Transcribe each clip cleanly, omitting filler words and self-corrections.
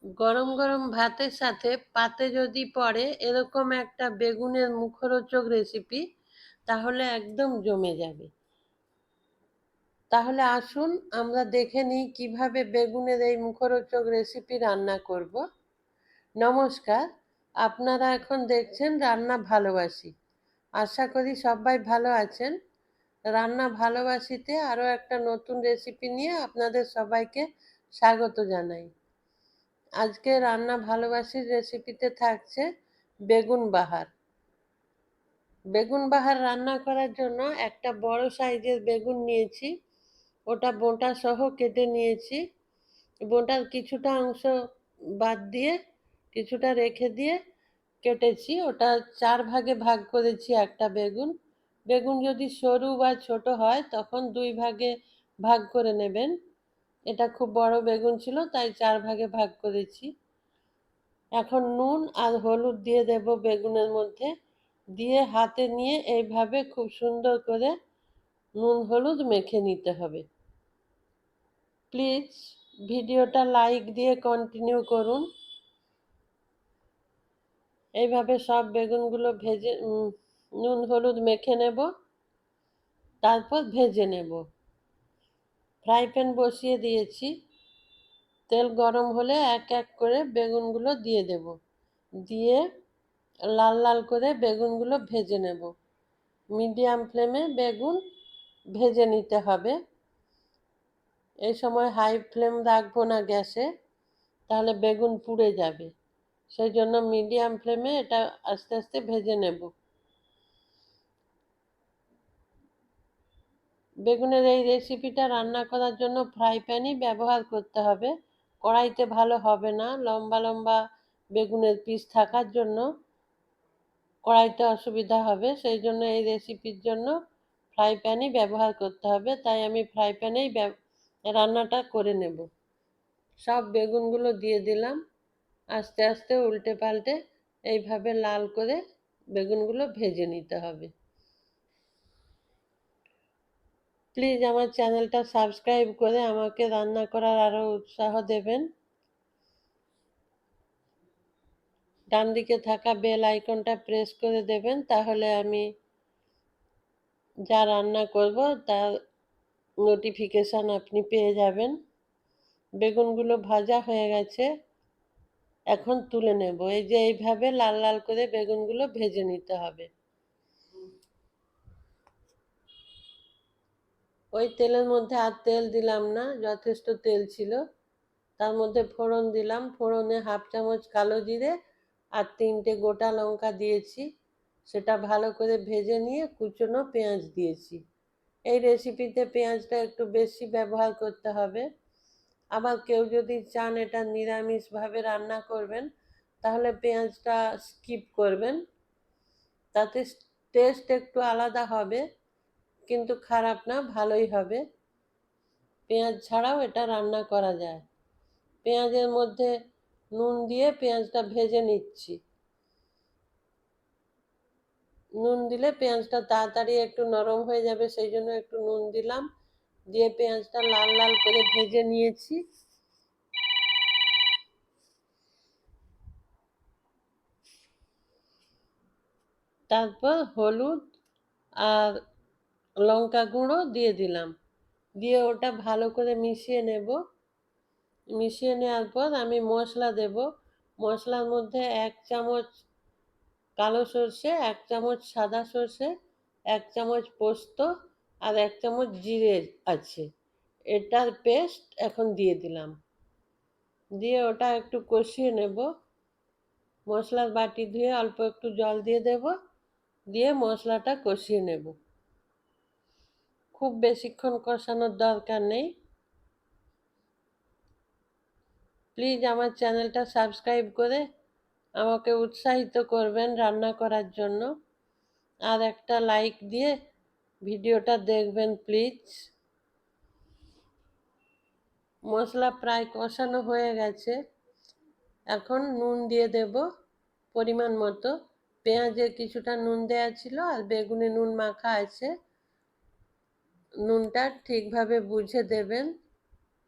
গরম গরম ভাতের সাথে পাতে যদি পড়ে এরকম একটা বেগুনের মুখরোচক রেসিপি, তাহলে একদম জমে যাবে। তাহলে আসুন আমরা দেখে নিই কিভাবে বেগুনের এই মুখরোচক রেসিপি রান্না করব। নমস্কার, আপনারা এখন দেখছেন রান্না ভালোবাসি। আশা করি সবাই ভালো আছেন। রান্না ভালোবাসিতে আরও একটা নতুন রেসিপি নিয়ে আপনাদের সবাইকে স্বাগত জানাই। আজকে রান্না ভালোবাসির রেসিপিতে থাকছে বেগুন বাহার। বেগুন বাহার রান্না করার জন্য একটা বড় সাইজের বেগুন নিয়েছি। ওটা বোঁটা সহ কেটে নিয়েছি। বোঁটার কিছুটা অংশ বাদ দিয়ে কিছুটা রেখে দিয়ে কেটেছি। ওটা 4 ভাগে ভাগ করেছি একটা বেগুন। বেগুন যদি সরু বা ছোট হয় তখন 2 ভাগে ভাগ করে নেবেন। এটা খুব বড় বেগুন ছিল তাই 4 ভাগে ভাগ করেছি। এখন নুন আর হলুদ দিয়ে দেব বেগুনের মধ্যে, দিয়ে হাতে নিয়ে এইভাবে খুব সুন্দর করে নুন হলুদ মেখে নিতে হবে। প্লিজ ভিডিওটা লাইক দিয়ে কন্টিনিউ করুন। এইভাবে সব বেগুনগুলো ভেজে নুন হলুদ মেখে নেব, তারপর ভেজে নেব। ফ্রাই প্যান বসিয়ে দিয়েছি। তেল গরম হলে এক এক করে বেগুনগুলো দিয়ে দেব, দিয়ে লাল লাল করে বেগুনগুলো ভেজে নেব। মিডিয়াম ফ্লেমে বেগুন ভেজে নিতে হবে। এই সময় হাই ফ্লেম রাখবো না গ্যাসে, তাহলে বেগুন পুড়ে যাবে। সেই জন্য মিডিয়াম ফ্লেমে এটা আস্তে আস্তে ভেজে নেব। বেগুনের এই রেসিপিটা রান্না করার জন্য ফ্রাই প্যানই ব্যবহার করতে হবে। কড়াইতে ভালো হবে না, লম্বা লম্বা বেগুনের পিস থাকার জন্য কড়াইতে অসুবিধা হবে। সেই জন্য এই রেসিপির জন্য ফ্রাই প্যানই ব্যবহার করতে হবে। তাই আমি ফ্রাই প্যানেই রান্নাটা করে নেব। সব বেগুনগুলো দিয়ে দিলাম, আস্তে আস্তে উল্টে পাল্টে এইভাবে লাল করে বেগুনগুলো ভেজে নিতে হবে। প্লিজ আমার চ্যানেলটা সাবস্ক্রাইব করে আমাকে রান্না করার আরও উৎসাহ দেবেন। ডান দিকে থাকা বেল আইকনটা প্রেস করে দেবেন, তাহলে আমি যা রান্না করব তার নোটিফিকেশান আপনি পেয়ে যাবেন। বেগুনগুলো ভাজা হয়ে গেছে, এখন তুলে নেব। এই যে এইভাবে লাল লাল করে বেগুনগুলো ভেজে নিতে হবে। ওই তেলের মধ্যে আর তেল দিলাম না, যথেষ্ট তেল ছিল। তার মধ্যে ফোড়ন দিলাম। ফোড়নে 1/2 চামচ কালো জিরে আর 3টে গোটা লঙ্কা দিয়েছি। সেটা ভালো করে ভেজে নিয়ে কুচনো পেঁয়াজ দিয়েছি। এই রেসিপিতে পেঁয়াজটা একটু বেশি ব্যবহার করতে হবে। আবার কেউ যদি চান এটা নিরামিষভাবে রান্না করবেন, তাহলে পেঁয়াজটা স্কিপ করবেন। তাতে টেস্ট একটু আলাদা হবে, কিন্তু খারাপ না, ভালোই হবে। পেঁয়াজ ছাড়াও এটা রান্না করা যায়। পেঁয়াজের মধ্যে নুন দিয়ে পেঁয়াজটা ভেজে নিচ্ছি। নুন দিলে পেঁয়াজটা তাড়াতাড়ি একটু নরম হয়ে যাবে, সেই জন্য একটু নুন দিলাম। দিয়ে পেঁয়াজটা লাল লাল করে ভেজে নিয়েছি। তারপর হলুদ আর লঙ্কা গুঁড়ো দিয়ে দিলাম, দিয়ে ওটা ভালো করে মিশিয়ে নেব। মিশিয়ে নেওয়ার পর আমি মশলা দেব। মশলার মধ্যে 1 চামচ কালো সর্ষে, 1 চামচ সাদা সর্ষে, 1 চামচ পোস্ত আর 1 চামচ জিরে আছে। এটার পেস্ট এখন দিয়ে দিলাম, দিয়ে ওটা একটু কষিয়ে নেব। মশলার বাটি ধুয়ে অল্প একটু জল দিয়ে দেব, দিয়ে মশলাটা কষিয়ে নেব। খুব বেশিক্ষণ কষানোর দরকার নেই। প্লিজ আমার চ্যানেলটা সাবস্ক্রাইব করে আমাকে উৎসাহিত করবেন রান্না করার জন্য। আর একটা লাইক দিয়ে ভিডিওটা দেখবেন প্লিজ। মশলা প্রায় কষানো হয়ে গেছে। এখন নুন দিয়ে দেব পরিমাণ মতো। পেঁয়াজে কিছুটা নুন দেওয়া ছিল আর বেগুনে নুন মাখা আছে। নুনটা ঠিকভাবে বুঝে দেবেন,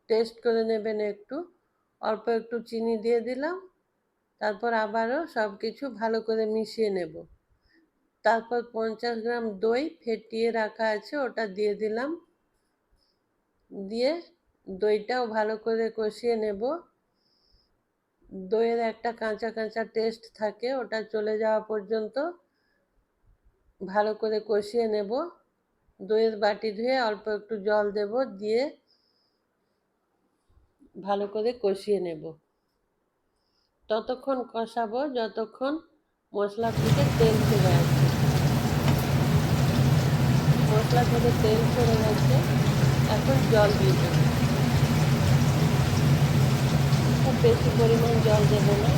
টেস্ট করে নেবেন একটু। অল্প একটু চিনি দিয়ে দিলাম। তারপর আবারও সব কিছু ভালো করে মিশিয়ে নেব। তারপর 50 গ্রাম দই ফেটিয়ে রাখা আছে, ওটা দিয়ে দিলাম। দিয়ে দইটাও ভালো করে কষিয়ে নেব। দইয়ের একটা কাঁচা কাঁচা টেস্ট থাকে, ওটা চলে যাওয়া পর্যন্ত ভালো করে কষিয়ে নেব। দইয়ের বাটি ধুয়ে অল্প একটু জল দেব, দিয়ে ভালো করে কষিয়ে নেব। ততক্ষণ কষাবো যতক্ষণ মশলা থেকে তেল ছেড়ে আসে। মশলা থেকে তেল ছেড়ে গেছে, এখন জল দিয়ে দেবো। খুব বেশি পরিমাণ জল দেব না,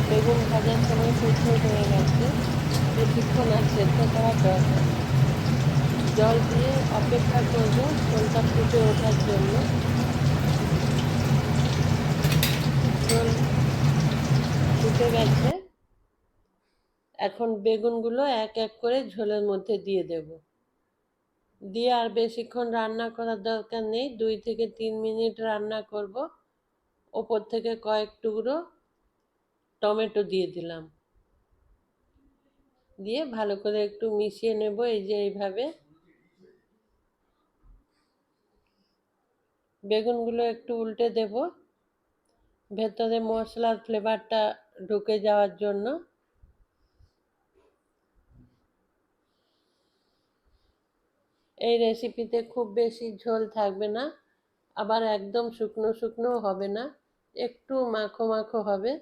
বেগুন ভাজার সময় সিদ্ধ হয়ে গেছে, বেশিক্ষণ আর সেদ্ধ করার দরকার। জল দিয়ে অপেক্ষা করব ঝোলটা ফুটে ওঠার জন্য। ঝোল ফুটে গেছে, এখন বেগুনগুলো এক এক করে ঝোলের মধ্যে দিয়ে দেব। দিয়ে আর বেশিক্ষণ রান্না করার দরকার নেই, 2 থেকে 3 মিনিট রান্না করব। ওপর থেকে কয়েক টুকরো টমেটো দিয়ে দিলাম, দিয়ে ভালো করে একটু মিশিয়ে নেব। এই যে এইভাবে বেগুনগুলো একটু উল্টে দেব, ভেতরে মশলার ফ্লেভারটা ঢুকে যাওয়ার জন্য। এই রেসিপিতে খুব বেশি ঝোল থাকবে না, আবার একদম শুকনো শুকনো হবে না, একটু মাখো মাখো হবে।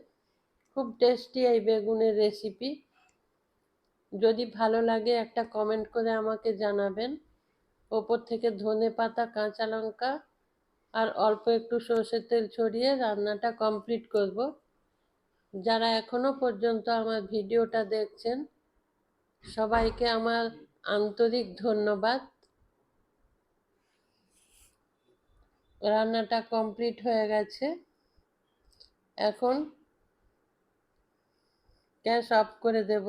খুব টেস্টি এই বেগুনের রেসিপি। যদি ভালো লাগে একটা কমেন্ট করে আমাকে জানাবেন। ওপর থেকে ধনেপাতা, কাঁচা লঙ্কা আর অল্প একটু সর্ষের তেল ছড়িয়ে রান্নাটা কমপ্লিট করব। যারা এখনো পর্যন্ত আমার ভিডিওটা দেখছেন, সবাইকে আমার আন্তরিক ধন্যবাদ। রান্নাটা কমপ্লিট হয়ে গেছে, এখন গ্যাস অফ করে দেব।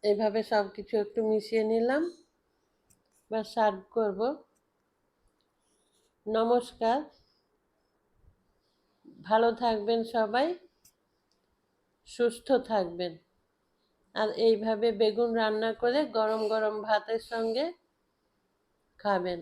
এইভাবে সব কিছু একটু মিশিয়ে নিলাম, বা সার্ভ করব। নমস্কার, ভালো থাকবেন সবাই, সুস্থ থাকবেন। আর এইভাবে বেগুন রান্না করে গরম গরম ভাতের সঙ্গে খাবেন।